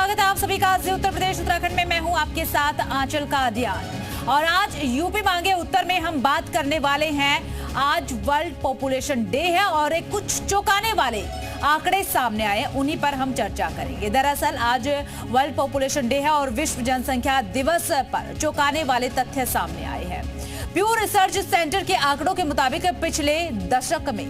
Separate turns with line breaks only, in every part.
स्वागत है आप सभी का उत्तर प्रदेश उत्तराखंड में। मैं हूं आपके साथ आंचल कादियान और आज यूपी मांगे उत्तर में हम बात करने वाले हैं। आज वर्ल्ड पॉपुलेशन डे है और एक कुछ चौंकाने वाले आंकड़े सामने आए, उन्हीं पर हम चर्चा करेंगे। दरअसल आज वर्ल्ड पॉपुलेशन डे है और विश्व जनसंख्या दिवस पर चौंकाने वाले तथ्य सामने आए हैं। प्यू रिसर्च सेंटर के आंकड़ों के मुताबिक पिछले दशक में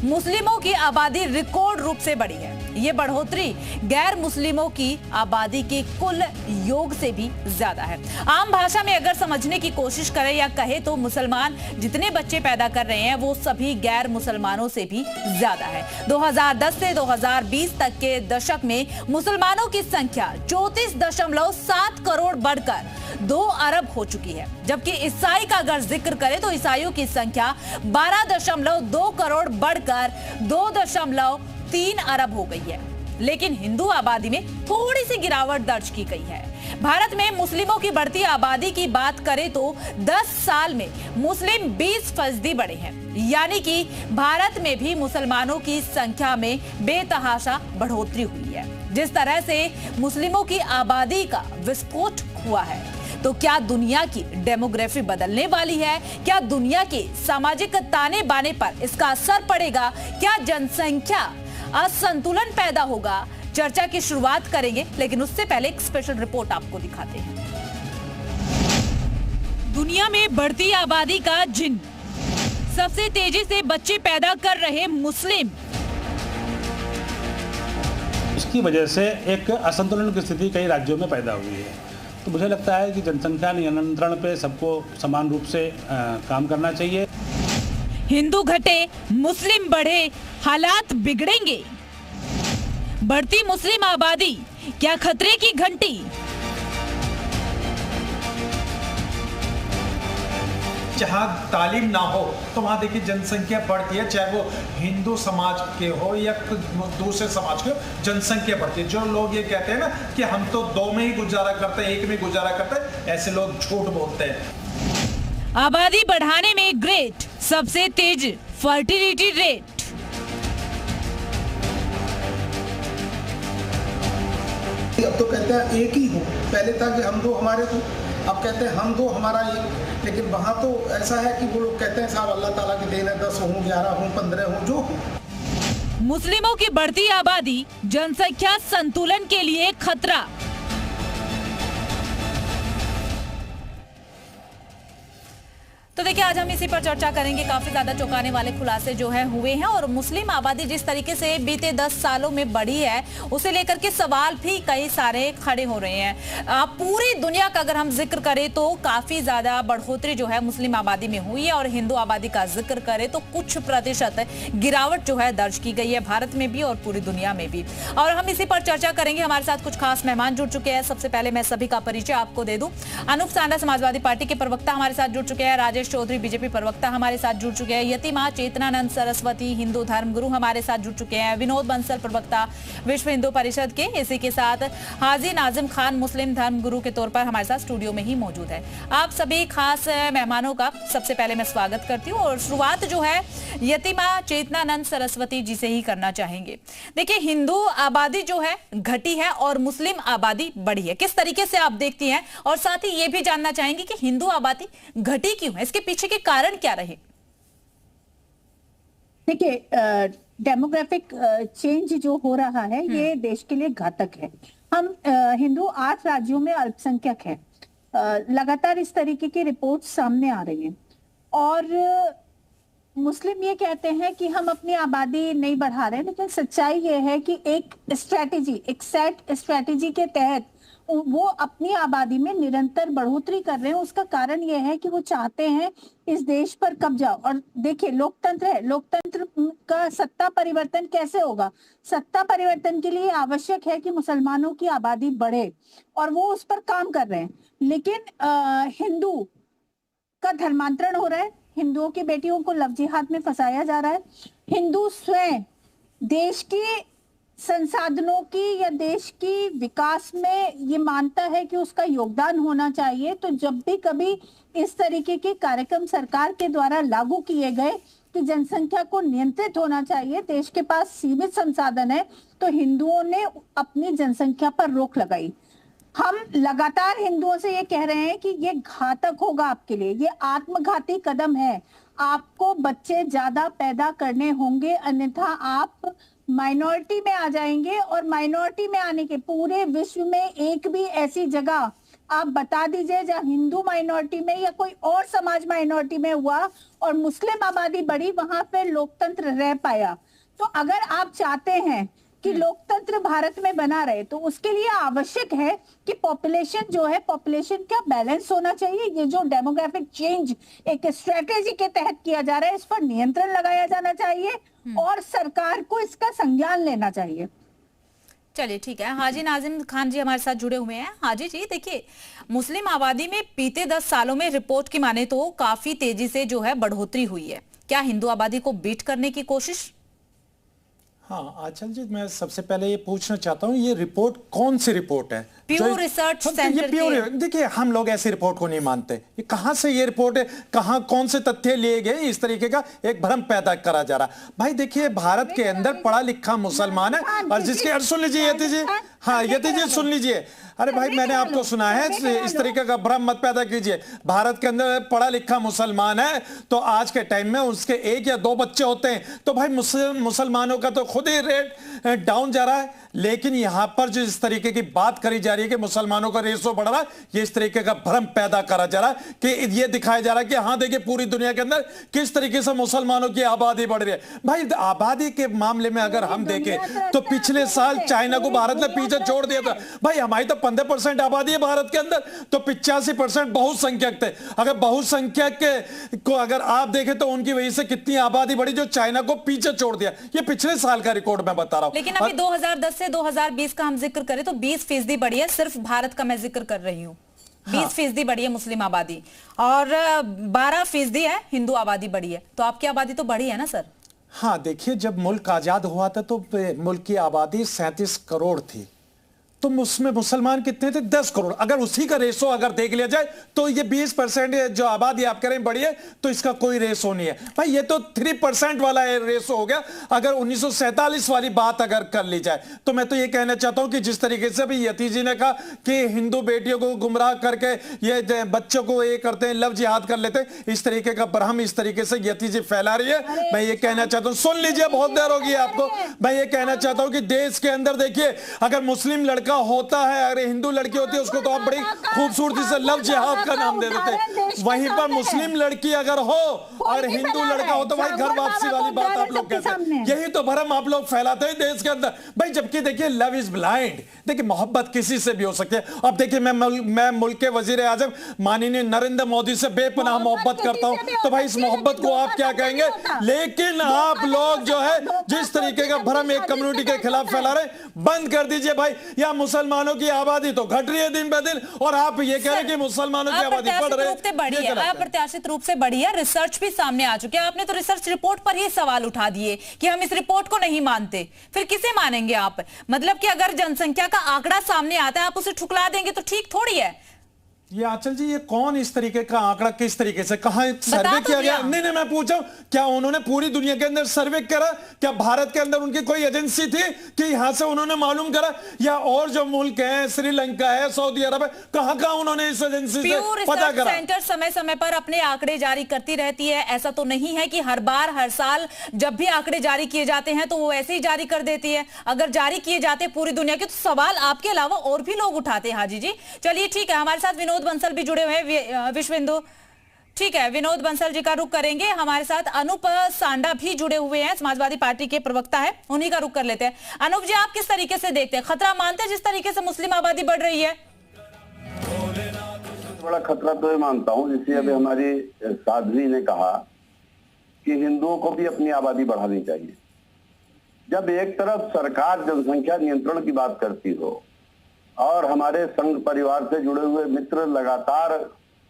मुस्लिमों की आबादी रिकॉर्ड रूप से बढ़ी है। ये बढ़ोतरी गैर मुस्लिमों की आबादी के कुल योग से भी ज्यादा है। आम भाषा में अगर समझने की कोशिश करें या कहे तो मुसलमान जितने बच्चे पैदा कर रहे हैं वो सभी गैर मुसलमानों से भी ज्यादा है। 2010 से 2020 तक के दशक में मुसलमानों की संख्या 34.7 करोड़ बढ़कर 2 अरब हो चुकी है, जबकि ईसाई का अगर जिक्र करें तो ईसाइयों की संख्या 12.2 करोड़ बढ़कर 2.3 अरब हो गई है। लेकिन हिंदू आबादी में थोड़ी सी गिरावट दर्ज की गई है। भारत में मुस्लिमों की बढ़ती आबादी की बात करें तो 10 साल में मुस्लिम 20% बढ़े हैं, यानी कि भारत में भी मुसलमानों की संख्या में बेतहाशा बढ़ोतरी हुई है। जिस तरह से मुस्लिमों की आबादी का विस्फोट हुआ है, तो क्या दुनिया की डेमोग्राफी बदलने वाली है? क्या दुनिया के सामाजिक ताने बाने पर इसका असर पड़ेगा? क्या जनसंख्या असंतुलन पैदा होगा? चर्चा की शुरुआत करेंगे, लेकिन उससे पहले एक स्पेशल रिपोर्ट आपको दिखाते हैं। दुनिया में बढ़ती आबादी का जिन, सबसे तेजी से बच्चे पैदा कर रहे मुस्लिम,
इसकी वजह से एक असंतुलन की स्थिति कई राज्यों में पैदा हुई है। तो मुझे लगता है कि जनसंख्या नियंत्रण पे सबको समान रूप से काम करना चाहिए।
हिंदू घटे मुस्लिम बढ़े, हालात बिगड़ेंगे। बढ़ती मुस्लिम आबादी क्या खतरे की घंटी?
जहाँ तालीम ना हो तो वहाँ देखिए जनसंख्या बढ़ती है, चाहे वो हिंदू समाज के हो या दूसरे समाज के हो, जनसंख्या बढ़ती है। जो लोग ये कहते हैं ना कि हम तो 2 में ही गुजारा करते हैं, 1 में गुजारा करते हैं, ऐसे लोग झूठ बोलते हैं।
आबादी बढ़ाने में ग्रेट, सबसे तेज फर्टिलिटी रेट।
अब तो कहते हैं एक ही हो, पहले था कि हम 2 हमारे तो, अब कहते हैं हम 2 हमारा 1। लेकिन वहाँ तो ऐसा है कि वो लोग कहते हैं साहब अल्लाह ताला की देन है, 10 हों, 11 हों, 15 हों, जो हो।
मुस्लिमों की बढ़ती आबादी जनसंख्या संतुलन के लिए खतरा। तो देखिए आज हम इसी पर चर्चा करेंगे। काफी ज्यादा चौंकाने वाले खुलासे जो है हुए हैं और मुस्लिम आबादी जिस तरीके से बीते 10 सालों में बढ़ी है, उसे लेकर के सवाल भी कई सारे खड़े हो रहे हैं। पूरी दुनिया का अगर हम जिक्र करें तो काफी ज्यादा बढ़ोतरी जो है मुस्लिम आबादी में हुई है और हिंदू आबादी का जिक्र करें तो कुछ प्रतिशत गिरावट जो है दर्ज की गई है, भारत में भी और पूरी दुनिया में भी। और हम इसी पर चर्चा करेंगे। हमारे साथ कुछ खास मेहमान जुड़ चुके हैं। सबसे पहले मैं सभी का परिचय आपको दे दूं। अनूप सांडा समाजवादी पार्टी के प्रवक्ता हमारे साथ जुड़ चुके हैं। राजेश चौधरी बीजेपी प्रवक्ता हमारे साथ जुड़ चुके हैं। यतिमा चेतनानंद सरस्वती हिंदू धर्म गुरु हमारे साथ जुड़ चुके हैं। विनोद बंसल प्रवक्ता विश्व हिंदू परिषद के। इसी के साथ हाजी नाजिम खान मुस्लिम धर्म गुरु के तौर पर हमारे साथ स्टूडियो में ही मौजूद है। आप सभी खास मेहमानों का सबसे पहले मैं स्वागत करती हूँ और शुरुआत जो है यतिमा चेतनानंद सरस्वती जी से ही करना चाहेंगे। देखिए हिंदू आबादी जो है घटी है और मुस्लिम आबादी बढ़ी है, किस तरीके से आप देखती हैं? और साथ ही ये भी जानना चाहेंगे कि हिंदू आबादी घटी क्यों है, इसके पीछे के कारण क्या रहे?
देखिए डेमोग्राफिक चेंज जो हो रहा है ये देश के लिए घातक है। हम हिंदू 8 राज्यों में अल्पसंख्यक है। लगातार इस तरीके की रिपोर्ट सामने आ रही है और मुस्लिम ये कहते हैं कि हम अपनी आबादी नहीं बढ़ा रहे, लेकिन सच्चाई ये है कि एक स्ट्रैटेजी, एक सेट स्ट्रैटेजी के तहत वो अपनी आबादी में निरंतर बढ़ोतरी कर रहे हैं। उसका कारण यह है कि वो चाहते हैं इस देश पर कब्जा। और देखिए लोकतंत्र है, लोकतंत्र का सत्ता परिवर्तन कैसे होगा? सत्ता परिवर्तन के लिए आवश्यक है कि मुसलमानों की आबादी बढ़े और वो उस पर काम कर रहे हैं। लेकिन हिंदू का धर्मांतरण हो रहा है, हिंदुओं की बेटियों को लव जिहाद में फंसाया जा रहा है। हिंदू स्वयं देश के संसाधनों की या देश की विकास में ये मानता है कि उसका योगदान होना चाहिए। तो जब भी कभी इस तरीके के कार्यक्रम सरकार के द्वारा लागू किए गए कि जनसंख्या को नियंत्रित होना चाहिए, देश के पास सीमित संसाधन है, तो हिंदुओं ने अपनी जनसंख्या पर रोक लगाई। हम लगातार हिंदुओं से ये कह रहे हैं कि ये घातक होगा आपके लिए, ये आत्मघाती कदम है, आपको बच्चे ज्यादा पैदा करने होंगे, अन्यथा आप माइनॉरिटी में आ जाएंगे। और माइनॉरिटी में आने के पूरे विश्व में एक भी ऐसी जगह आप बता दीजिए जहां हिंदू माइनॉरिटी में या कोई और समाज माइनॉरिटी में हुआ और मुस्लिम आबादी बढ़ी, वहां पे लोकतंत्र रह पाया। तो अगर आप चाहते हैं कि लोकतंत्र भारत में बना रहे, तो उसके लिए आवश्यक है कि पॉपुलेशन जो है, पॉपुलेशन का बैलेंस होना चाहिए। ये जो डेमोग्राफिक चेंज एक स्ट्रेटेजी के तहत किया जा रहा है, इस पर नियंत्रण लगाया जाना चाहिए और सरकार को इसका संज्ञान लेना चाहिए।
चलिए ठीक है, हाजी नाजिम खान जी हमारे साथ जुड़े हुए हैं। हाजी जी देखिए, मुस्लिम आबादी में बीते 10 सालों में रिपोर्ट की माने तो काफी तेजी से जो है बढ़ोतरी हुई है, क्या हिंदू आबादी को बीट करने की कोशिश?
हाँ आंचल जी, मैं सबसे पहले ये पूछना चाहता हूँ, ये रिपोर्ट कौन सी रिपोर्ट है?
प्योर रिसर्च सेंटर
की। देखिए, हम लोग ऐसी रिपोर्ट को नहीं मानते। ये कहां से ये रिपोर्ट है, कहां कौन से तथ्य लिए गए, इस तरीके का एक भ्रम पैदा करा जा रहा। भाई देखिए, भारत के अंदर पढ़ा लिखा मुसलमान है, और जिसके सुन लीजिए यति जी, हाँ यति जी सुन लीजिए। अरे भाई, मैंने आपको सुना है, इस तरीके का भ्रम मत पैदा कीजिए। भारत के अंदर पढ़ा लिखा मुसलमान है तो आज के टाइम में उसके 1 या 2 बच्चे होते हैं, तो भाई मुसलमानों का तो खुद ही रेट डाउन जा रहा है। लेकिन यहां पर जो इस तरीके की बात करी जा रही है कि मुसलमानों का रेशो बढ़ रहा है, ये इस तरीके का भ्रम पैदा करा जा रहा है कि ये दिखाया जा रहा है कि हाँ देखिए, पूरी दुनिया के अंदर किस तरीके से मुसलमानों की आबादी बढ़ रही है। भाई आबादी के मामले में अगर हम देखें तो पिछले साल चाइना को भारत ने पीछे छोड़ दिया था। भाई हमारी तो 15% आबादी है भारत के अंदर, तो 85% बहुसंख्यक थे। अगर बहुसंख्यक को अगर आप देखें तो उनकी वजह से कितनी आबादी बढ़ी, जो चाइना को पीछे छोड़ दिया। ये पिछले साल का रिकॉर्ड मैं बता रहा हूं।
लेकिन अभी 2010 से 2020 का हम जिक्र करें तो 20% बढ़ी है, सिर्फ भारत का मैं जिक्र कर रही हूँ। 20% बढ़ी है मुस्लिम आबादी और 12% है हिंदू आबादी बढ़ी है, तो आपकी आबादी तो बढ़ी है ना सर?
हाँ देखिए, जब मुल्क आजाद हुआ था तो मुल्क की आबादी 37 करोड़ थी, तो उसमें मुसलमान कितने थे? 10 करोड़। अगर उसी का रेशो अगर देख लिया जाए तो ये 20% जो आबादी आप कह रहे हैं बढ़ी है, तो इसका कोई रेशो नहीं है। भाई ये तो 3% वाला रेशो हो गया। अगर 1947 वाली बात अगर कर ली जाए तो मैं तो ये कहना चाहता हूं कि जिस तरीके से भी यति जी ने कहा कि हिंदू बेटियों को गुमराह करके ये बच्चों को ये करते हैं, लव जिहाद कर लेते हैं, इस तरीके का भ्रम इस तरीके से यति जी फैला रही है। मैं ये कहना चाहता हूं, सुन लीजिए, बहुत देर होगी आपको। मैं ये कहना चाहता हूं कि देश के अंदर देखिए, अगर मुस्लिम लड़का होता है, अगर हिंदू लड़की होती है, उसको तो आप बड़ी खूबसूरती से लव जिहाद का नाम दे देते। वहीं पर मुस्लिम लड़की अगर हो और हिंदू लड़का हो तो भाई घर वापसी वाली बात आप लोग कहते हैं। यही तो भ्रम आप लोग फैलाते हैं देश के अंदर। भाई जबकि देखिए, लव इज ब्लाइंड। देखिए, मोहब्बत किसी से भी हो सकती है। अब देखिए, मैं मुल्क के वजीर आजम माननीय नरेंद्र मोदी से बेपनाह मोहब्बत करता हूं, तो भाई इस मोहब्बत को आप क्या कहेंगे? लेकिन आप लोग जो है जिस तरीके का भ्रम एक कम्युनिटी के खिलाफ फैला रहे, बंद कर दीजिए भाई। या मुसलमानों की आबादी तो घट रही है दिन ब दिन, और आप ये कह रहे हैं कि मुसलमानों की आबादी बढ़ रही है।
अप्रत्याशित रूप से बढ़ी है। रिसर्च भी सामने आ चुकी है। आपने तो रिसर्च रिपोर्ट पर ही सवाल उठा दिए कि हम इस रिपोर्ट को नहीं मानते, फिर किसे मानेंगे आप? मतलब कि अगर जनसंख्या का आंकड़ा सामने आता है, आप उसे ठुकरा देंगे तो ठीक थोड़ी है।
ये आंचल जी, ये कौन इस तरीके का आंकड़ा किस तरीके से कहां सर्वे किया गया? नहीं, मैं पूछा क्या उन्होंने पूरी दुनिया के अंदर सर्वे करा? क्या भारत के अंदर उनकी कोई एजेंसी थी कि यहां से उन्होंने मालूम करा? या और जो मुल्क है, श्रीलंका है, सऊदी अरब है, कहां उन्होंने इस एजेंसी से पता करा?
सेंटर समय समय पर अपने आंकड़े जारी करती रहती है। ऐसा तो नहीं है कि हर बार हर साल जब भी आंकड़े जारी किए जाते हैं तो वो ऐसे ही जारी कर देती है। अगर जारी किए जाते पूरी दुनिया के, तो सवाल आपके अलावा और भी लोग उठाते हैं। हाजी जी चलिए ठीक है, हमारे साथ विनोद बंसल भी जुड़े हुए हैं, विश्व हिंदू। ठीक है, विनोद बंसल जी का रुख करेंगे। हमारे साथ अनूप सांडा भी जुड़े हुए हैं, समाजवादी पार्टी के प्रवक्ता है, उन्हीं का रुख कर लेते हैं। अनूप जी, आप किस तरीके से देखते हैं? खतरा मानते हैं जिस तरीके से मुस्लिम आबादी बढ़ रही है?
बड़ा खतरा तो ये मानता हूँ, जिससे अभी हमारी साध्वी ने कहा कि हिंदुओं को भी अपनी आबादी बढ़ानी चाहिए। जब एक तरफ सरकार जनसंख्या नियंत्रण की बात करती हो और हमारे संघ परिवार से जुड़े हुए मित्र लगातार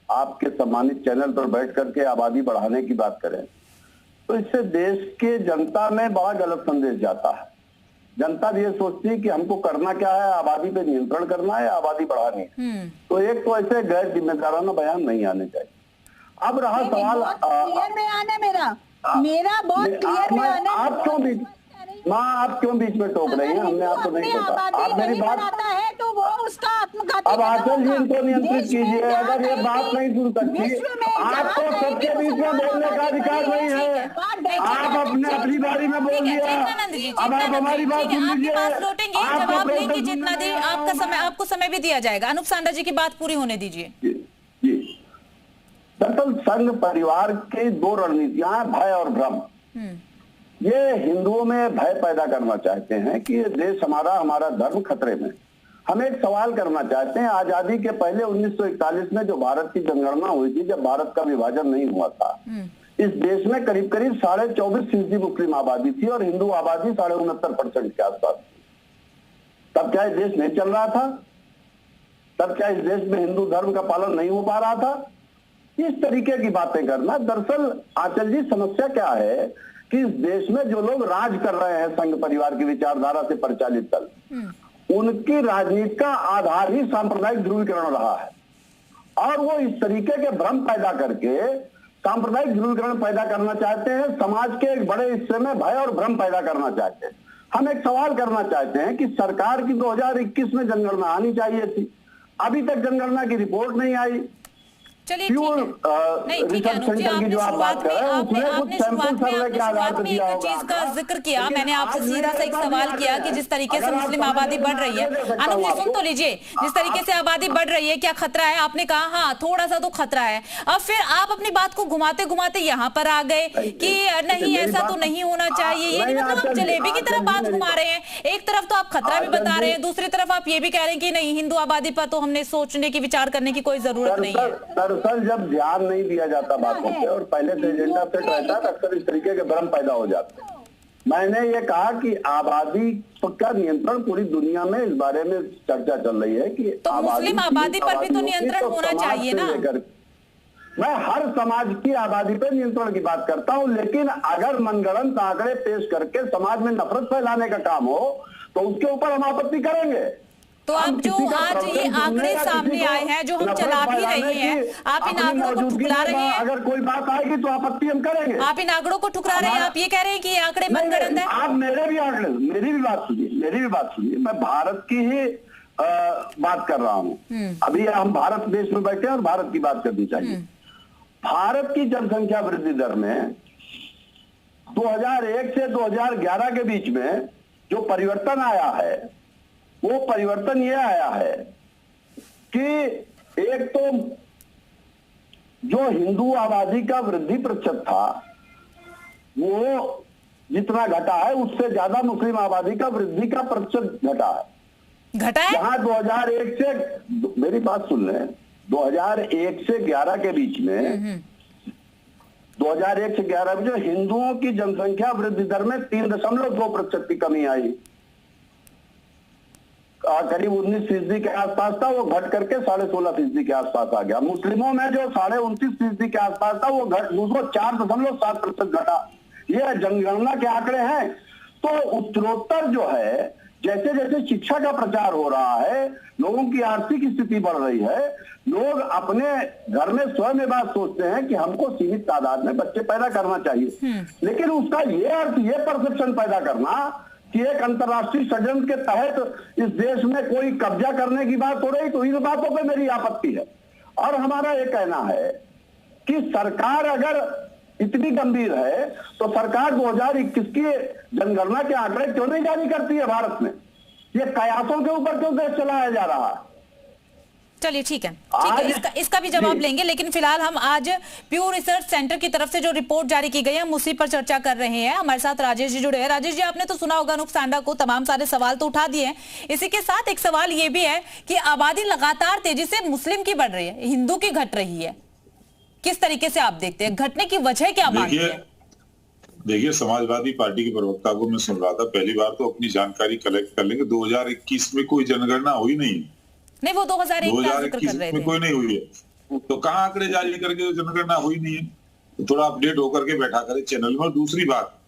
आपके सम्मानित चैनल पर बैठ करके आबादी बढ़ाने की बात करें, तो इससे देश के जनता में बड़ा गलत संदेश जाता है। जनता ये सोचती है कि हमको करना क्या है, आबादी पे नियंत्रण करना है, आबादी बढ़ानी है। तो एक तो ऐसे गैर जिम्मेदाराना बयान नहीं आने चाहिए। अब रहा सवाल,
बयान है मेरा मेरा बहुत क्लियर है आनंद।
आप क्यों बीच आप क्यों बीच में टोक रही हैं? हमने आपको नहीं टोका। आप मेरी बात
है तो वो उसका आत्मघाती
अब आंचल जी इनको नियंत्रित कीजिए। अगर ये बात नहीं सुन सकती, आपको सबके बीच में बोलने का अधिकार नहीं है। आप अपनी बारी में बोल दिया, अब आप हमारी बात सुन लीजिए।
लौटेंगे, जवाब देंगे जितना देर आपका समय, आपको समय भी दिया जाएगा। अनूप सांडा जी की बात पूरी होने दीजिए।
जी, दरअसल संघ परिवार की दो रणनीतियां हैं, भय और भ्रम। ये हिंदुओं में भय पैदा करना चाहते हैं कि ये देश हमारा धर्म खतरे में। हम एक सवाल करना चाहते हैं, आजादी के पहले 1941 में जो भारत की जनगणना हुई थी, जब भारत का विभाजन नहीं हुआ था, इस देश में करीब 24.5% मुस्लिम आबादी थी और हिंदू आबादी 69.5% के आसपास थी। तब क्या इस देश नहीं चल रहा था? तब क्या इस देश में हिंदू धर्म का पालन नहीं हो पा रहा था? इस तरीके की बातें करना, दरअसल आंचल जी समस्या क्या है कि इस देश में जो लोग राज कर रहे हैं संघ परिवार की विचारधारा से परिचालित दल, उनकी राजनीति का आधार ही सांप्रदायिक ध्रुवीकरण रहा है और वो इस तरीके के भ्रम पैदा करके सांप्रदायिक ध्रुवीकरण पैदा करना चाहते हैं। समाज के एक बड़े हिस्से में भय और भ्रम पैदा करना चाहते हैं। हम एक सवाल करना चाहते हैं कि सरकार की 2021 में जनगणना आनी चाहिए थी, अभी तक जनगणना की रिपोर्ट नहीं आई।
चलिए ठीक है, नहीं ठीक है अनूप जी, आपने शुरुआत में एक चीज का जिक्र किया, मैंने आपसे सीधा सा एक सवाल किया कि जिस तरीके से मुस्लिम आबादी बढ़ रही है, अनूप जी सुन तो लीजिए, जिस तरीके से आबादी बढ़ रही है क्या खतरा है? आपने कहा हाँ थोड़ा सा तो खतरा है। अब फिर आप अपनी बात को घुमाते घुमाते यहाँ पर आ गए कि नहीं ऐसा तो नहीं होना चाहिए। ये नहीं मतलब आप जलेबी की तरह बात घुमा रहे हैं। एक तरफ तो आप खतरा भी बता रहे हैं, दूसरी तरफ आप ये भी कह रहे हैं कि नहीं हिंदू आबादी पर तो हमने सोचने की विचार करने की कोई जरूरत नहीं है।
दरअसल जब ध्यान नहीं दिया जाता बातों पे और पहले से एजेंडा सेट रहता है, अक्सर इस तरीके के भ्रम पैदा हो जाते हैं। मैंने ये कहा कि आबादी का नियंत्रण पूरी दुनिया में इस बारे में चर्चा चल रही है कि
तो मुस्लिम आबादी पर भी तो नियंत्रण होना चाहिए ना।
मैं हर समाज की आबादी पे नियंत्रण की बात करता हूं, लेकिन अगर मनगढ़ंत आंकड़े पेश करके समाज में नफरत फैलाने का काम हो तो उसके ऊपर हम आपत्ति करेंगे।
तो अब जो आज ये आंकड़े सामने आए हैं, जो हम चला भी रहे हैं, आप इन आंकड़ों को ठुकरा रहे हैं।
अगर कोई बात आएगी तो आपत्ति हम करेंगे।
आप इन आंकड़ों को ठुकरा रहे हैं, आप ये कह रहे हैं कि ये आंकड़े मनगढ़ंत है।
आप मेरे भी आंकड़े, मेरी भी बात सुनिए। मैं भारत की ही बात कर रहा हूँ। अभी हम भारत देश में बैठे हैं और भारत की बात करनी चाहिए। भारत की जनसंख्या वृद्धि दर में 2001 से 2011 के बीच में जो परिवर्तन आया है, वो परिवर्तन ये आया है कि एक तो जो हिंदू आबादी का वृद्धि प्रतिशत था वो जितना घटा है, उससे ज्यादा मुस्लिम आबादी का वृद्धि का प्रतिशत घटा है। जहां 2001 से, मेरी बात सुन लें, 2001 से 11 के बीच में 2001 से 11 में जो हिंदुओं की जनसंख्या वृद्धि दर में 3.2% की कमी आई, करीब 19% के आसपास था, वो घट करके 16.5% के आसपास आ गया। मुस्लिमों में जो 29.5% के आसपास था वो घट 4.7% घटा। ये जनगणना के आंकड़े हैं। तो उत्तरोत्तर जो है, जैसे जैसे शिक्षा का प्रचार हो रहा है, लोगों की आर्थिक स्थिति बढ़ रही है, लोग अपने घर में स्वयं ये बात सोचते हैं कि हमको सीमित तादाद में बच्चे पैदा करना चाहिए। लेकिन उसका ये अर्थ, ये परसेप्शन पैदा करना कि एक अंतर्राष्ट्रीय षड्यंत्र के तहत इस देश में कोई कब्जा करने की बात हो रही, तो इन बातों पे मेरी आपत्ति है। और हमारा ये कहना है कि सरकार अगर इतनी गंभीर है तो सरकार 2021 की जनगणना के आंकड़े क्यों नहीं जारी करती है भारत में? ये कयासों के ऊपर क्यों देश चलाया जा रहा है?
चलिए ठीक है, इसका भी जवाब लेंगे, लेकिन फिलहाल हम आज प्यू रिसर्च सेंटर की तरफ से जो रिपोर्ट जारी की गई है हम उसी पर चर्चा कर रहे हैं। हमारे साथ राजेश जी जुड़े हैं। राजेश जी, आपने तो सुना होगा अनूप सांडा को, तमाम सारे सवाल तो उठा दिए हैं। इसी के साथ एक सवाल ये भी है कि आबादी लगातार तेजी से मुस्लिम की बढ़ रही है, हिंदू की घट रही है। किस तरीके से आप देखते हैं, घटने की वजह क्या मानते हैं?
देखिए, समाजवादी पार्टी के प्रवक्ता को मैं सुन रहा था, पहली बार तो अपनी जानकारी कलेक्ट कर लेंगे। 2021 में कोई जनगणना हुई नहीं,
वो 2021
में कोई नहीं हुई है, तो कहाँ आंकड़े जारी करके जनगणना हुई नहीं है? तो थोड़ा अपडेट होकर के बैठा करें चैनल में। और दूसरी बात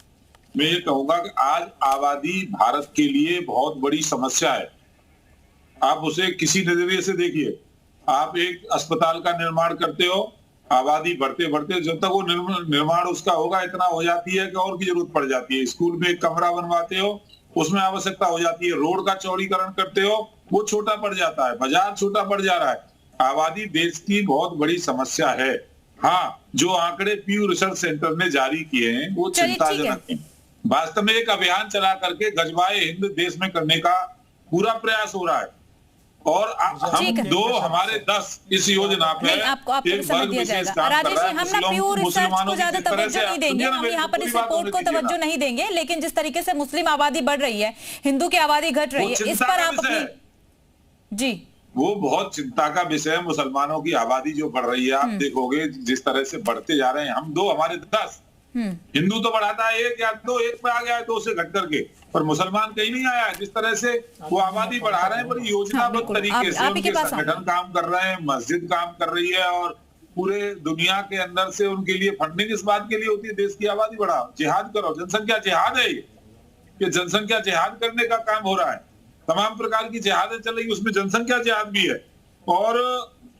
मैं ये कहूंगा कि आज आबादी भारत के लिए बहुत बड़ी समस्या है। आप उसे किसी नजरिए से देखिए। आप एक अस्पताल का निर्माण करते हो, आबादी बढ़ते बढ़ते जब तक वो निर्माण उसका होगा इतना हो जाती है कि और की जरूरत पड़ जाती है। स्कूल में एक कमरा बनवाते हो, उसमें आवश्यकता हो जाती है। रोड का चौड़ीकरण करते हो, वो छोटा पड़ जाता है। बाजार छोटा पड़ जा रहा है। आबादी देश की बहुत बड़ी समस्या है। हाँ, जो आंकड़े पीयू रिसर्च सेंटर ने जारी किए हैं वो चिंताजनक हैं। वास्तव में एक अभियान चला करके गजवाए हिंद देश में करने का पूरा प्रयास हो रहा है और हम 2 हमारे 10 इस योजना पे
आपको समझ दिया जाएगा। राजेश जी, हम ना प्योर रिसर्च को ज्यादा तवज्जो नहीं देंगे, हम यहाँ पर इस रिपोर्ट को तवज्जो नहीं देंगे, लेकिन जिस तरीके से मुस्लिम आबादी बढ़ रही है, हिंदू की आबादी घट रही है, इस पर आप अपनी जी
वो बहुत चिंता का विषय है। मुसलमानों की आबादी जो बढ़ रही है, आप देखोगे जिस तरह से बढ़ते जा रहे हैं। हम 2 हमारे 10, हिंदू तो बढ़ाता है 1 या 2, 1 पे आ गया है 2 से घट करके, पर मुसलमान कहीं नहीं आया है। जिस तरह से वो आबादी बढ़ा रहे हैं, बड़ी योजनाबद्ध तरीके से उनके संगठन काम कर रहे हैं, मस्जिद काम कर रही है और पूरे दुनिया के अंदर से उनके लिए फंडिंग इस बात के लिए होती है, देश की आबादी बढ़ाओ, जिहाद करो। जनसंख्या जिहाद है ये जनसंख्या जिहाद करने का काम हो रहा है। तमाम प्रकार की जिहादें चल रही, उसमें जनसंख्या जिहाद भी है और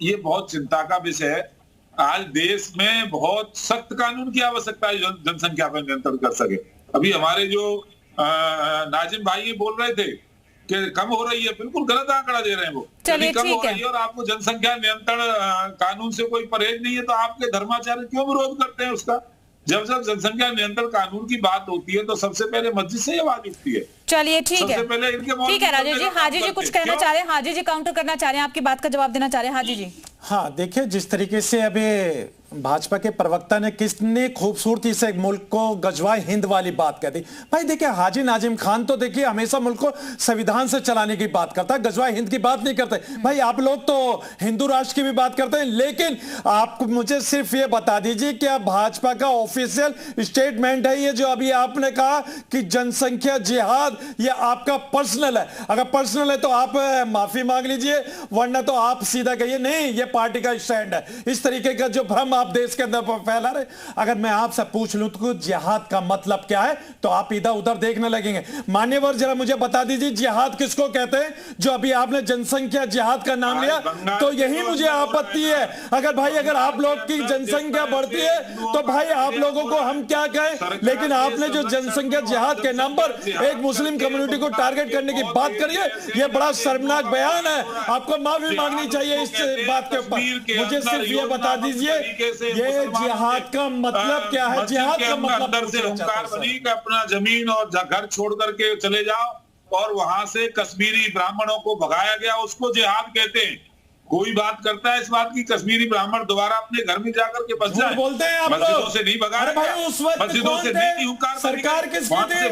ये बहुत चिंता का विषय है। आज देश में बहुत सख्त कानून की आवश्यकता है जनसंख्या पर नियंत्रण कर सके। अभी हमारे जो नाजिम भाई बोल रहे थे कि कम हो रही है, बिल्कुल गलत आंकड़ा दे रहे हैं वो।
चलिए
कम हो
ठीक
रही है और आपको जनसंख्या नियंत्रण कानून से कोई परहेज नहीं है, तो आपके धर्माचार्य क्यों विरोध करते हैं उसका? जब जनसंख्या नियंत्रण कानून की बात होती है तो सबसे पहले मस्जिद से आवाज उठती है।
चलिए ठीक है,
पहले
ठीक है राजेश जी। हाजी जी कुछ कहना चाह रहे हैं, हाजी जी काउंटर करना चाह रहे हैं, आपकी बात का जवाब देना चाह रहे हैं हाजी जी।
हाँ, देखिए जिस तरीके से अभी भाजपा के प्रवक्ता ने कितने खूबसूरती से मुल्क को गजवाए हिंद वाली बात कह दी। भाई देखिए, हाजी नाजिम खान तो देखिए हमेशा मुल्क को संविधान से चलाने की बात करता है, गजवाए हिंद की बात नहीं करते। भाई आप लोग तो हिंदू राष्ट्र की भी बात करते हैं, लेकिन आप मुझे सिर्फ ये बता दीजिए क्या भाजपा का ऑफिशियल स्टेटमेंट है ये जो अभी आपने कहा कि जनसंख्या जिहाद, ये आपका पर्सनल है? अगर पर्सनल है तो आप माफी मांग लीजिए, वरना तो आप सीधा कहिए नहीं ये पार्टी का स्टैंड है। इस तरीके का जो भ्रम आप देश के अंदर फैला रहे। अगर मैं आपसे पूछ लूं तो जिहाद का मतलब क्या है, तो आप इधर उधर देखने लगेंगे। मान्यवर जरा मुझे बता दीजिए जिहाद किसको कहते हैं? जो अभी आपने जनसंख्या जिहाद का नाम लिया, तो यही मुझे आपत्ति है। अगर आप लोग की जनसंख्या बढ़ती है तो भाई आप लोगों को हम क्या कहें, लेकिन आपने जो जनसंख्या जिहाद के नाम पर एक मुस्लिम कम्युनिटी को टारगेट करने की बात करी है, यह बड़ा शर्मनाक बयान है। आपको माफी मांगनी चाहिए इस बात के ऊपर। मुझे सिर्फ ये बता दीजिए ये जिहाद का मतलब क्या है? जिहाद का मतलब
अंदर से हुंकार बनी कि अपना जमीन और घर छोड़ करके चले जाओ और वहां से कश्मीरी ब्राह्मणों को भगाया गया, उसको जिहाद कहते हैं। कोई बात करता है इस बात की कश्मीरी ब्राह्मण दोबारा अपने घर में जाकर के बस जाए?
बोलते हैं आप लोग।
मस्जिदों से नहीं भगा रहे,
उस वक्त
मस्जिदों से नहीं हुंकार,
सरकार किसकी थी? अरे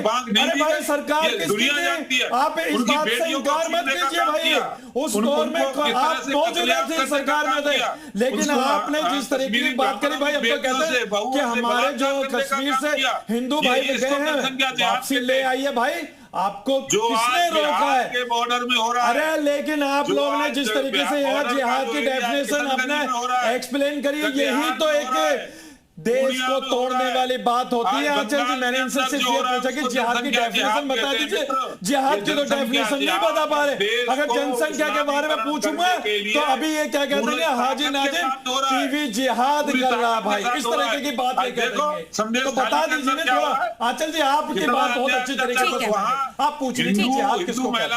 भाई सरकार किसकी थी? आप इस बात से इनकार मत कीजिए भाई। उस दौर में आप मौजूद थे, सरकार में थे, लेकिन आपने जिस तरीके की बात करी भाई, अब तो कहते हैं कि हमारे जो कश्मीर से हिंदू भाई गए हैं वापसी ले आइए। भाई आपको किसने रोका है?
के बॉर्डर में हो रहा है।
अरे लेकिन आप लोग ने जिस तरीके से यहाँ जिहाद की डेफिनेशन अपने एक्सप्लेन करी, यही तो एक देश को तोड़ने वाली बात होती है। आंचल जी, मैंने इनसे सिर्फ ये पूछा कि जिहाद की डेफिनेशन बता दीजिए। जिहाद की तो डेफिनेशन नहीं बता पा रहे। अगर जनसंख्या के बारे में पूछूंगा तो अभी ये क्या कहते हैं, हाजी नाजिम टीवी जिहाद कर रहा है। भाई इस तरीके की बात नहीं करेंगे तो बता दीजिए ना थोड़ा। आंचल जी, आपकी बात बहुत अच्छी तरीके से आप पूछ लीजिए जिहाद किसको कहते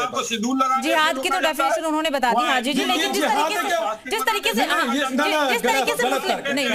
हैं।
जिहाद की तो डेफिनेशन उन्होंने बता दी हाजी जी, लेकिन जिस तरीके से नहीं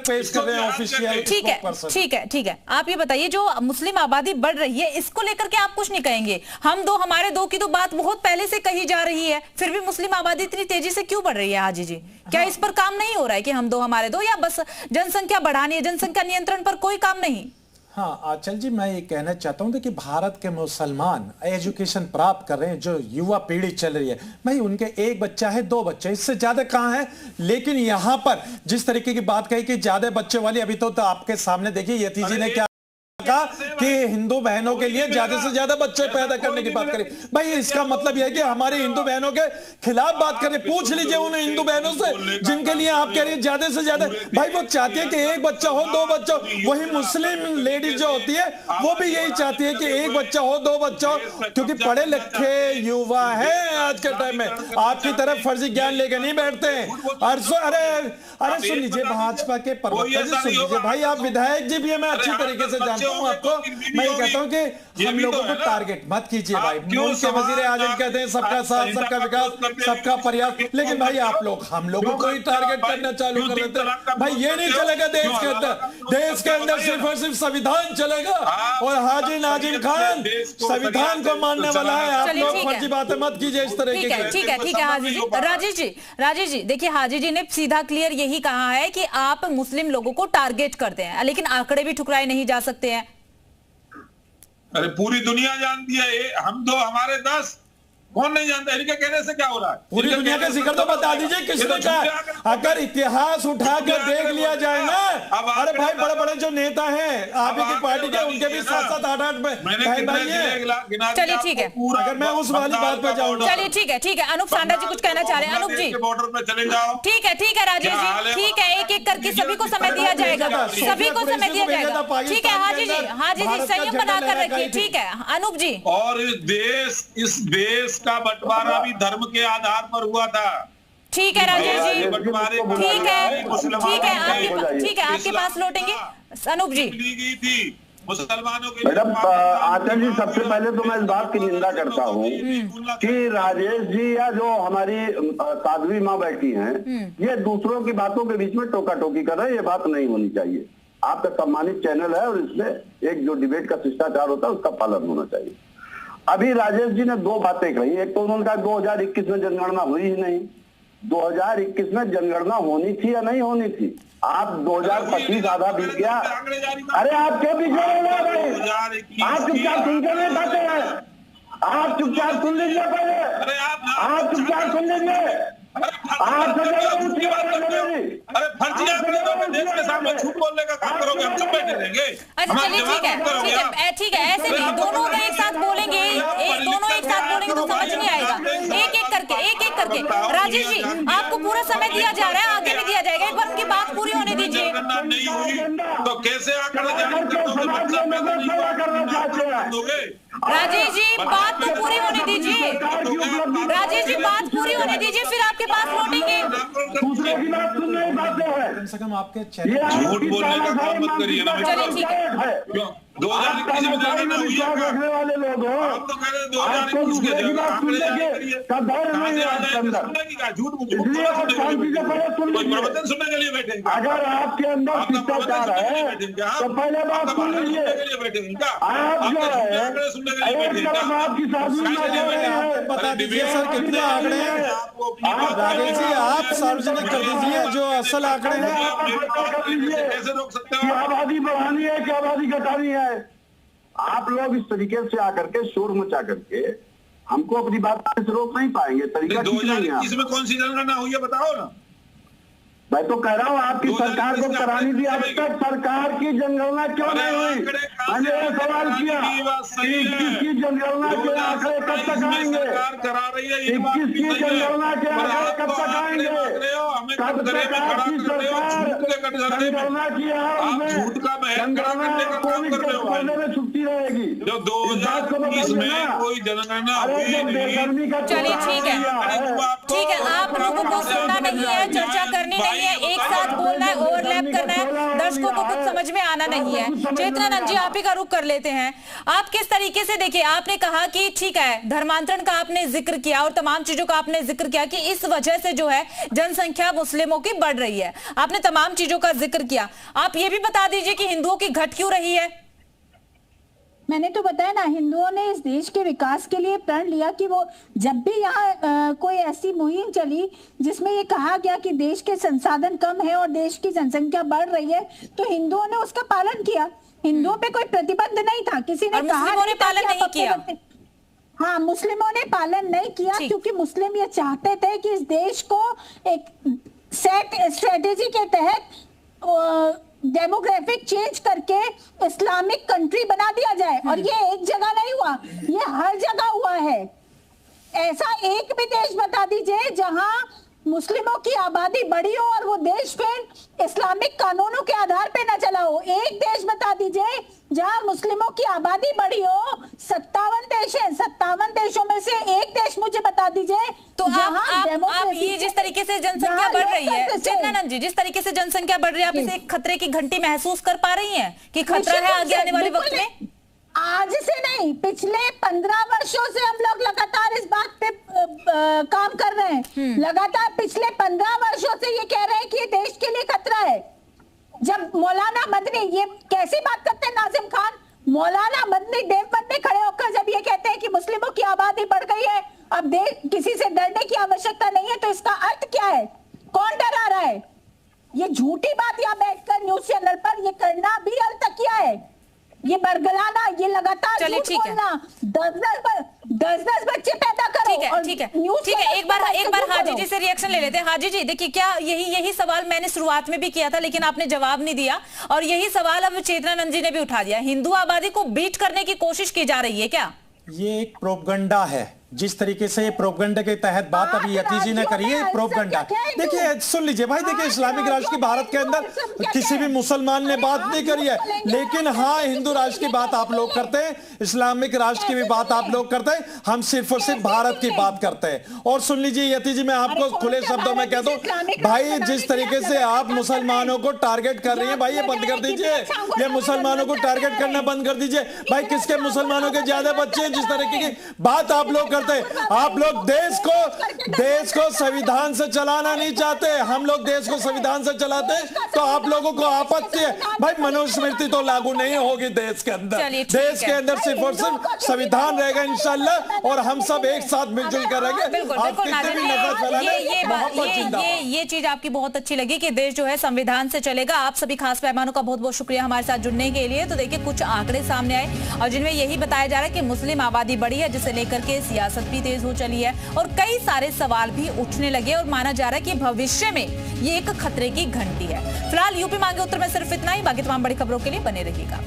पेश कर रहे हैं ऑफिशियल।
ठीक है। आप ये बताइए जो मुस्लिम आबादी बढ़ रही है इसको लेकर के आप कुछ नहीं कहेंगे? हम 2 हमारे 2 की तो बात बहुत पहले से कही जा रही है, फिर भी मुस्लिम आबादी इतनी तेजी से क्यों बढ़ रही है हाजी जी? क्या इस पर काम नहीं हो रहा है कि हम 2 हमारे 2, या बस जनसंख्या बढ़ानी है, जनसंख्या नियंत्रण पर कोई काम नहीं?
हाँ आंचल जी, मैं ये कहना चाहता हूँ कि भारत के मुसलमान एजुकेशन प्राप्त कर रहे हैं, जो युवा पीढ़ी चल रही है, भाई उनके 1 बच्चा है 2 बच्चे, इससे ज्यादा कहाँ है? लेकिन यहाँ पर जिस तरीके की बात कही कि ज्यादा बच्चे वाली, अभी तो आपके सामने देखिए यतीजी ने क्या कहा कि हिंदू बहनों के लिए ज्यादा से ज्यादा बच्चे पैदा करने की बात करें। भाई इसका मतलब यह है कि हमारी हिंदू बहनों के खिलाफ बात करें। पूछ लीजिए उन हिंदू बहनों से जिनके लिए आप कह रही हैं ज्यादा से ज्यादा। भाई वो चाहती है कि एक बच्चा हो, 2 बच्चा हो। वही मुस्लिम लेडीज जो होती है वो भी यही चाहती है कि एक बच्चा हो, 2 बच्चा हो, क्योंकि पढ़े लिखे युवा है आज के टाइम में। आपकी तरफ फर्जी ज्ञान लेके नहीं बैठते हैं। अरे सुन लीजिए भाजपा के प्रवक्ता जी, सुन लीजिए भाई, आप विधायक जी भी है, मैं अच्छी तरीके से जानता हूं आपको। मैं ये कहता हूं कि हम लोगों को टारगेट मत कीजिए भाई। मुल्क के वजीर आजम कहते हैं सबका साथ, सबका विकास, सबका प्रयास, लेकिन भाई आप लोग हम लोगों को ही टारगेट करना चालू कर देते हैं। भाई ये नहीं चलेगा देश के अंदर। देश के अंदर सिर्फ और सिर्फ संविधान चलेगा और हाजी नाजिम खान संविधान को मानने वाला है। आप लोग फर्जी बातें मत कीजिए इस तरह की।
ठीक है हाजी जी, राजेश जी देखिए, हाजी जी ने सीधा क्लियर यही कहा है कि आप मुस्लिम लोगों को टारगेट करते हैं, लेकिन आंकड़े भी ठुकराए नहीं जा सकते हैं।
अरे पूरी दुनिया जानती है, हम 2 हमारे 10, कौन नहीं जानता? इनके कहने से क्या हो रहा है?
पूरी दुनिया का जिक्र तो बता दीजिए किसने कहा। अगर इतिहास उठा कर देख लिया जाए ना, अरे भाई बड़े बड़े जो नेता हैं आप ही की पार्टी के, उनके भी 7-7, 8-8 भाई है।
चलिए ठीक है,
अगर मैं उस वाली बात पे जाऊँ।
चलिए ठीक है, अनूप सांडा जी कुछ कहना चाह रहे हैं। अनूप जी
बॉर्डर पे चले जाओ।
ठीक है राजेश जी, ठीक है, एक एक करके सभी को समय दिया जाएगा, सभी को समय दिया जाएगा। ठीक है हाजी जी संयम बनाकर रखिए। ठीक है अनूप जी।
और इस देश का बंटवारा भी धर्म के आधार पर हुआ था।
ठीक है राजेश जी, ठीक है आपके पास लौटेंगे अनूप जी।
थी मुसलमानों के
मैडम आचार्य जी, सबसे पहले तो मैं इस बात की निंदा करता हूँ कि राजेश जी या जो हमारी साध्वी माँ बैठी हैं, ये दूसरों की बातों के बीच में टोका टोकी कर रहे हैं। ये बात नहीं होनी चाहिए। आपका सम्मानित चैनल है और इसमें एक जो डिबेट का शिष्टाचार होता है उसका पालन होना चाहिए। अभी राजेश जी ने 2 बातें कही। एक तो उन्होंने कहा 2021 में जनगणना हुई ही नहीं। 2021 में जनगणना होनी थी या नहीं होनी थी? आप 2025 आधा बीत गया। अरे आप क्यों पीछे रह भाई? आप चुपचाप सुनते नहीं पाते हैं। आप चुपचाप सुन लीजिए पहले, आप चुपचाप सुन लीजिए। आप
अरे फर्जिया देश के सामने झूठ बोलने का काम करोगे, हम चुप बैठे रहेंगे?
अच्छा चलिए ठीक है, ऐसे नहीं, दोनों एक साथ बोलेंगे, दोनों एक साथ बोलेंगे तो समझ नहीं आएगा। एक एक करके राजेश जी आपको पूरा समय दिया जा रहा है, आगे भी दिया जाएगा। एक बार उनकी बात पूरी होने दीजिए।
नहीं हुई तो कैसे आंकड़े जारी करोगे?
राजेश जी बात तो पूरी होने दीजिए। राजेश जी बात पूरी होने दीजिए, फिर आपके पास लौटेंगे।
कम से कम आपके
झूठ बोलने का काम मत करिए ना।
चलिए ठीक है।
2021 में जनगणना हुई है।
वाले लोग हो,
आप तो कह रहे हैं 2021 के जगह आंकड़े जारी करिए। झूठ कोई प्रवचन सुनने के लिए बैठे?
अगर आपके अंदर शिष्टाचार है तो पहले बात सुन लीजिए। आप जो है एक तरफ आपकी साधु
बता दीजिए सर कितने आंकड़े हैं। राजेश जी आप सार्वजनिक कर दीजिए जो असल आंकड़े हैं।
कैसे रोक सकते हो?
आबादी बढ़ानी है कि आबादी घटानी है? आप लोग इस तरीके से आकर के शोर मचा करके हमको अपनी बात से रोक नहीं पाएंगे। तरीका
2021 में कौन सी जनगणना हुई है बताओ ना।
मैं तो कह रहा हूँ आपकी सरकार को करानी थी, अब तक सरकार की जनगणना क्यों नहीं हुई? मैंने ये सवाल किया कि 21 की जनगणना के आंकड़े कब तक आएंगे? 21 की जनगणना के आंकड़े कब तक आएंगे? कब तक आपकी सरकार जनगणना किया है उसमें जनगणना कोविड में छुट्टी रहेगी?
जो 2020 में कोई जनगणना हुई।
चलिए ठीक है, आप लोगों को सुनना नहीं है, चर्चा करनी नहीं है, एक साथ बोलना है, ओवरलैप करना है, दर्शकों को कुछ समझ में आना नहीं है। चेतनानंद जी आप ही का रुख कर लेते हैं। आप किस तरीके से देखिए, आपने कहा कि ठीक है धर्मांतरण का आपने जिक्र किया और तमाम चीजों का आपने जिक्र किया कि इस वजह से जो है जनसंख्या मुस्लिमों की बढ़ रही है, आपने तमाम चीजों का जिक्र किया। आप ये भी बता दीजिए कि हिंदुओं की घट क्यों रही है?
मैंने तो बताया ना, हिंदुओं ने इस देश के विकास के लिए प्रण लिया कि वो जब भी यहाँ कोई ऐसी मुहिम चली जिसमें ये कहा गया कि देश के संसाधन कम है और देश की जनसंख्या बढ़ रही है, तो हिंदुओं ने उसका पालन किया। हिंदुओं पे कोई प्रतिबंध नहीं था, किसी ने कहा नहीं
पालन नहीं किया।
हाँ, मुस्लिमों ने पालन नहीं किया क्योंकि मुस्लिम ये चाहते थे कि इस देश को एक सेट स्ट्रेटेजी के तहत डेमोग्राफिक चेंज करके इस्लामिक कंट्री बना दिया जाए। और ये एक जगह नहीं हुआ, ये हर जगह हुआ है। ऐसा एक भी देश बता दीजिए जहां मुस्लिमों की आबादी बढ़ी हो और वो देश फिर इस्लामिक कानूनों के आधार पे न चला हो। एक देश बता दीजिए जहां मुस्लिमों की आबादी बढ़ी हो। 57 देश हैं, 57 देशों में से एक देश मुझे बता दीजिए।
तो आप ये जिस तरीके से जनसंख्या बढ़ रही है, चेतनानंद जी, जिस तरीके से जनसंख्या बढ़ रही है, आप इसे खतरे की घंटी महसूस कर पा रही हैं कि खतरा है आगे आने वाले वक्त में?
आज से नहीं, पिछले 15 वर्षों से हम लोग लगातार इस बात पे काम कर रहे हैं। लगातार पिछले 15 वर्षों से ये कह रहे हैं कि ये देश के लिए खतरा है। जब मौलाना मदनी, ये कैसी बात करते हैं नाजिम खान, मौलाना मदनी देवबंद में खड़े होकर जब ये कहते हैं कि मुस्लिमों की आबादी बढ़ गई है, अब किसी से डरने की आवश्यकता नहीं है, तो इसका अर्थ क्या है? कौन डरा रहा है? ये झूठी बात यहाँ बैठकर न्यूज चैनल पर ये करना भी अलतकिया है। ये बरगलाना, ये लगातार झूठ बोलना, 10-10 बच्चे पैदा करो।
ठीक है, एक बार हाजी जी से रिएक्शन ले लेते हैं। हाजी जी, देखिए, क्या यही सवाल मैंने शुरुआत में भी किया था, लेकिन आपने जवाब नहीं दिया, और यही सवाल अब चेतनानंद जी ने भी उठा दिया। हिंदू आबादी को बीट करने की कोशिश की जा रही है क्या?
ये एक प्रोपगंडा है। जिस तरीके से प्रोपगंडा के तहत बात अभी यति जी ने करी है, प्रोपगंडा। देखिए, सुन लीजिए भाई, देखिए, इस्लामिक राष्ट्र की भारत के अंदर किसी भी मुसलमान ने बात नहीं करी है, लेकिन हाँ, हिंदू राष्ट्र की बात आप लोग करते हैं, इस्लामिक राष्ट्र की भी बात आप लोग करते हैं, हम सिर्फ और सिर्फ भारत की बात करते हैं। और सुन लीजिए यति जी, मैं आपको खुले शब्दों में कह दूं भाई, जिस तरीके से आप मुसलमानों को टारगेट कर रही है भाई, ये बंद कर दीजिए। ये मुसलमानों को टारगेट करना बंद कर दीजिए भाई। किसके मुसलमानों के ज्यादा बच्चे हैं? जिस तरीके की बात आप लोग आप लोग देश को संविधान से चलाना नहीं चाहते। हम लोग देश को संविधान से चलाते हैं, तो आप लोगों को आपत्ति है भाई। मनुस्मृति तो लागू नहीं होगी देश के अंदर। देश के अंदर सिर्फ और सिर्फ संविधान रहेगा इंशाल्लाह, और हम सब एक साथ मिलजुल कर रहेंगे।
ये चीज आपकी बहुत अच्छी लगी कि देश जो है संविधान से चलेगा। आप सभी खास मेहमानों का बहुत बहुत शुक्रिया हमारे साथ जुड़ने के लिए। तो देखिए, कुछ आंकड़े सामने आए और जिनमें यही बताया जा रहा है कि मुस्लिम आबादी बढ़ी है, जिसे लेकर के सियासत भी तेज हो चली है और कई सारे सवाल भी उठने लगे, और माना जा रहा है कि भविष्य में ये एक खतरे की घंटी है। फिलहाल यूपी मांगे उत्तर में सिर्फ इतना ही। बाकी तमाम बड़ी खबरों के लिए बने रहिएगा।